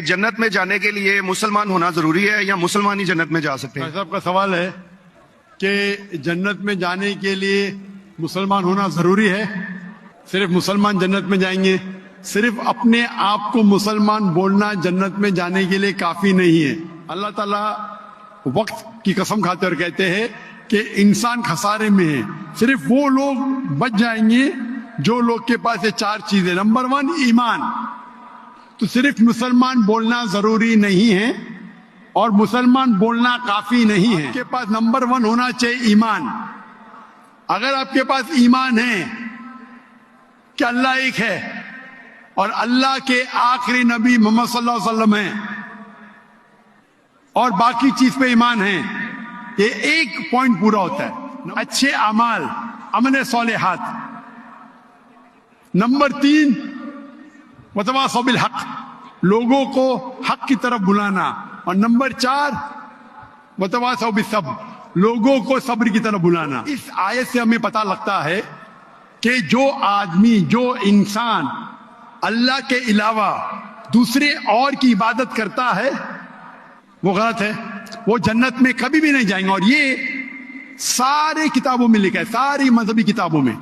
جنت میں جانے کے لیے مسلمان ہونا ضروری ہے یا مسلمان ہی جنت میں جا سکتے ہیں؟ صاحب کا سوال ہے کہ جنت میں جانے کے لیے مسلمان ہونا ضروری ہے؟ صرف مسلمان جنت میں جائیں گے؟ صرف اپنے آپ کو مسلمان بولنا جنت میں جانے کے لیے کافی نہیں ہے۔ اللہ تعالیٰ وقت کی قسم کھاتے اور کہتے ہیں کہ انسان خسارے میں ہے، صرف وہ لوگ بچ جائیں گے جو لوگ کے پاس یہ چار چیزیں۔ نمبر 1 ایمان، تو صرف مسلمان بولنا ضروری نہیں ہے اور مسلمان بولنا کافی نہیں ہے۔ آپ کے پاس نمبر 1 ہونا چاہیے ایمان۔ اگر آپ کے پاس ایمان ہے کہ اللہ ایک ہے اور اللہ کے آخری نبی محمد صلی اللہ علیہ وسلم ہیں اور باقی چیز پہ ایمان ہے، یہ ایک پوائنٹ پورا ہوتا ہے۔ اچھے اعمال، عمل صالحات۔ نمبر 3 وتواصوا بالحق، لوگوں کو حق کی طرف بلانا۔ اور نمبر 4 وتواصوا بالصبر، لوگوں کو صبر کی طرف بلانا۔ اس آیت سے ہمیں پتہ لگتا ہے کہ جو آدمی، جو انسان اللہ کے علاوہ دوسرے اور کی عبادت کرتا ہے وہ غلط ہے، وہ جنت میں کبھی بھی نہیں جائیں گے۔ اور یہ سارے کتابوں میں لکھا ہے، ساری مذہبی کتابوں میں۔